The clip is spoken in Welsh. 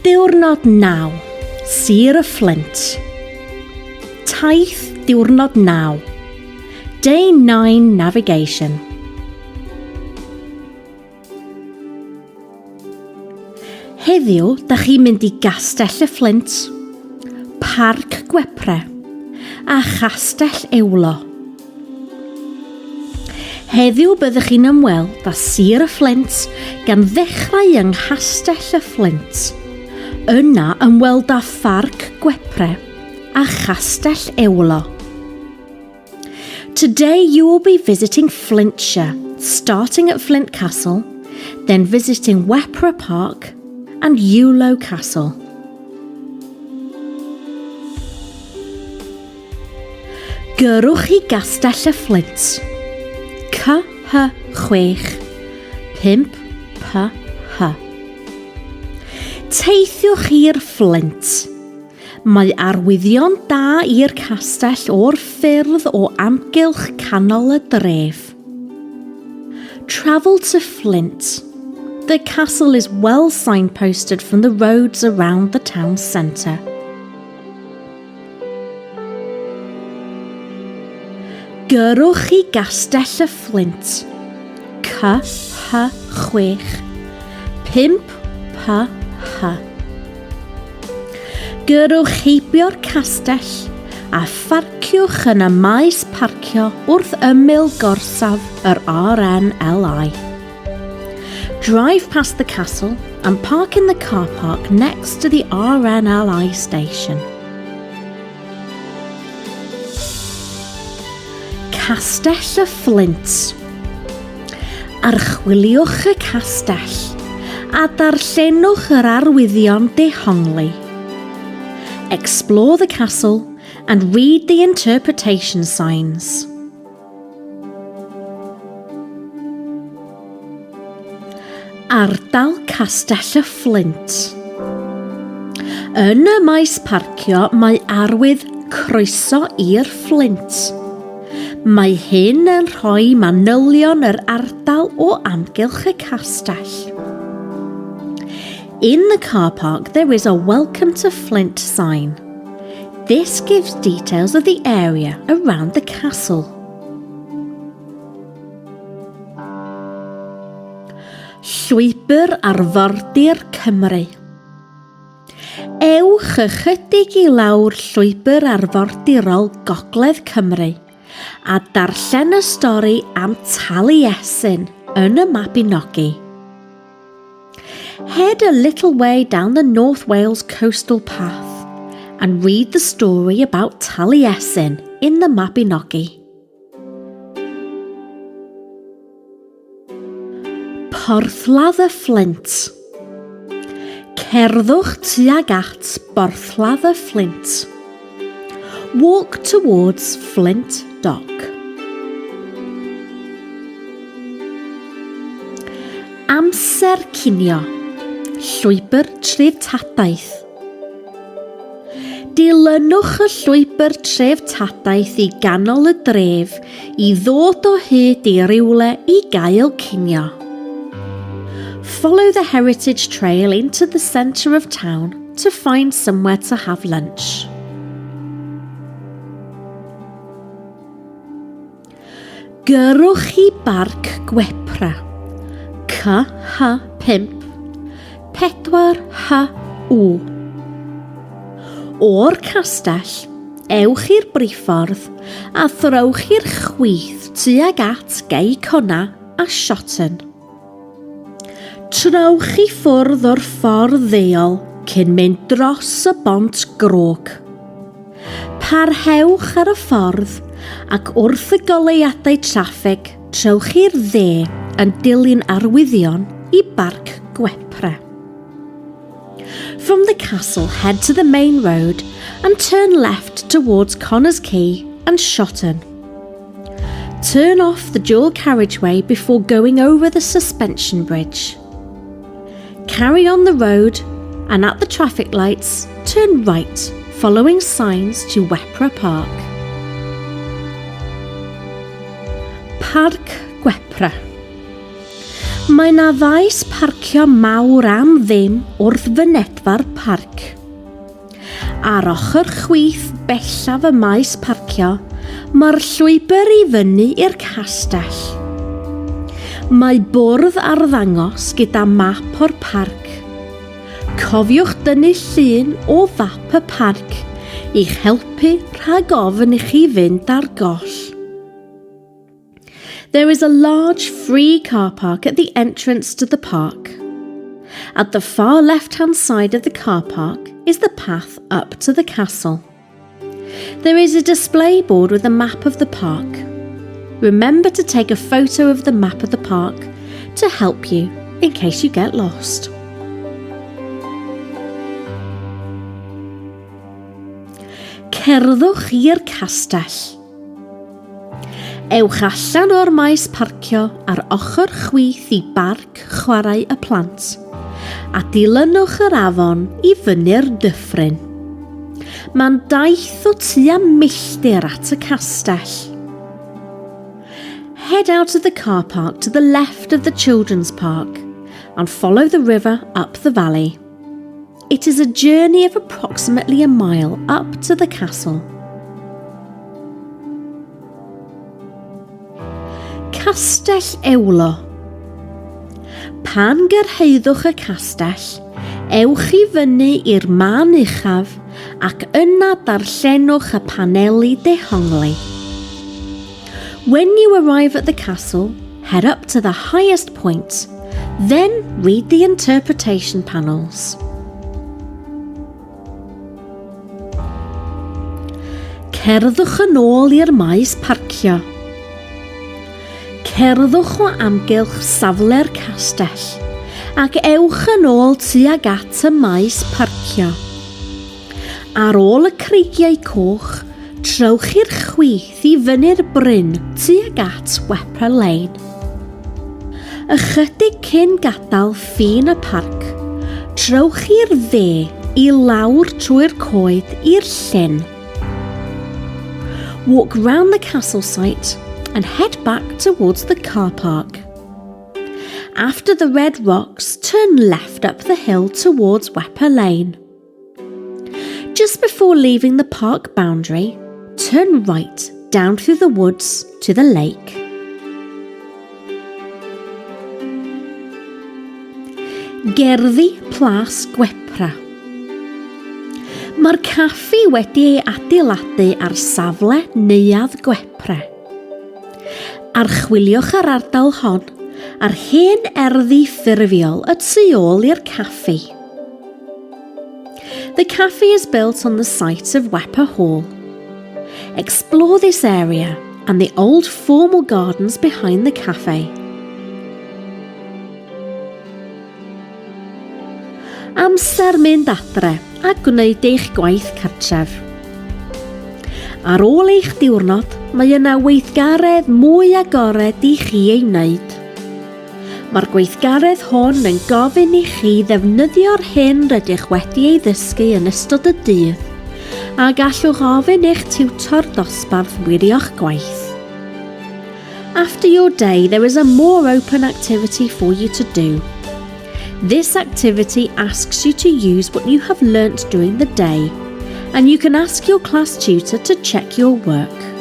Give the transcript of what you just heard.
Diwrnod 9, Sir y Flint. Taith, diwrnod 9. Day 9 navigation. Heddiw, da chi'n mynd i Gastell y Flint, Parc Gwepre a Chastell Ewlo. Heddiw byddwch chi'n ymweld â Sir y Flint gan ddechrau yng Nghastell y Flint. Yna ymweld â Pharc Gwepre a Chastell Ewlo. Today you will be visiting Flintshire, starting at Flint Castle, then visiting Wepre Park and Ewlo Castle. Gyrwch i Gastell y Flint. CH6 5PH. Teithiwch i'r Flint. Mae arwyddion da i'r castell o'r ffyrdd o amgylch canol y dref. Travel to Flint. The castle is well signposted from the roads around the town centre. Gyrwch i Gastell y Flint. CH6 5PH. Gyrwch heibio'r castell a pharciwch yn y maes parcio wrth ymyl gorsaf yr RNLI. Drive past the castle and park in the car park next to the RNLI station. Castell y Flint. Archwiliwch y castell a darllenwch yr arwyddion dehongli. Explore the castle and read the interpretation signs. Ardal Castell y Flint. Yn y maes parcio mae arwydd croeso i'r Flint. Mae hyn yn rhoi manylion yr ardal o amgylch y castell. In the car park there is a Welcome to Flint sign. This gives details of the area around the castle. Llwybr Arfordir Cymru. Ewch ychydig i lawr llwybr arfordirol Gogledd Cymru a darllen y stori am Taliesin yn y Mabinogi. Head a little way down the North Wales coastal path and read the story about Taliesin in the Mabinogi. Porthladd y Flint. Cerddwch tuag at Porthladd y Flint. Walk towards Flint Dock. Amser cinio. Llwybr Treftadaeth. Dilynwch y llwybr Treftadaeth i ganol y dref i ddod o hyd i rywle i gael cinio. Follow the heritage trail into the centre of town to find somewhere to have lunch. Gyrwch i Barc Gwepra. CH5 4HU. O'r castell, ewch i'r briffordd a throwch i'r chwith tuag at Gei Conna a Shotten. Trowch i ffwrdd o'r ffordd ddeol cyn mynd dros y bont grog. Parhewch ar y ffordd ac wrth y goleuadau traffig trowch i'r dde yn dilyn arwyddion i Barc Gwepre. From the castle, head to the main road and turn left towards Connors Quay and Shotten. Turn off the dual carriageway before going over the suspension bridge. Carry on the road and at the traffic lights, turn right, following signs to Wepre Park. Parc Gwepre. Mae na faes parcio mawr am ddim wrth fynedfa'r parc. Ar ochr chwith bellaf y maes parcio, mae'r llwybr i fyny i'r castell. Mae bwrdd arddangos gyda map o'r parc. Cofiwch dynnu llun o fap y parc i'ch helpu rhag ofn i chi fynd ar goll. There is a large free car park at the entrance to the park. At the far left-hand side of the car park is the path up to the castle. There is a display board with a map of the park. Remember to take a photo of the map of the park to help you in case you get lost. Cerddwch i'r castell. Ewch allan o'r maes parcio ar ochr chwith i barc chwarae y plant a dilynwch yr afon i fyny'r dyffryn. Mae'n daith o tua milltir at y castell. Head out of the car park to the left of the children's park and follow the river up the valley. It is a journey of approximately a mile up to the castle. Castell Ewlo. Pan gyrhaeddwch y castell, ewch i fyny i'r man uchaf ac yna darllenwch y paneli dehongli. When you arrive at the castle, head up to the highest point, then read the interpretation panels. Cerddwch yn ôl i'r maes parcio. Cerddwch o amgylch safle'r castell ac ewch yn ôl tuag at y maes parcio. Ar ôl y creigiau coch, trowch i'r chwith i fyny'r bryn tuag at Wepper Lane. Ychydig cyn gadael ffin y parc, trowch i'r dde i lawr trwy'r coed i'r llyn. Walk round the castle site and head back towards the car park. After the red rocks, turn left up the hill towards Wepper Lane. Just before leaving the park boundary, turn right down through the woods to the lake. Gerddi Plas Gwepra. Mae'r caffi wedi ei adeiladu ar safle neuadd Gwepre. Archwiliwch yr ardal hon a'r hen erddi ffurfiol y tu ôl i'r caffi. The cafe is built on the site of Wepper Hall. Explore this area and the old formal gardens behind the cafe. Amser mynd adre a gwneud eich gwaith cartref. Ar ôl eich diwrnod, mae yna weithgaredd mwy agored i chi ei wneud. Mae'r gweithgaredd hwn yn gofyn i chi ddefnyddio'r hyn rydych wedi ei ddysgu yn ystod y dydd a gallwch ofyn eich tiwtor dosbarth wirio'ch gwaith. After your day, there is a more open activity for you to do. This activity asks you to use what you have learnt during the day, and you can ask your class tutor to check your work.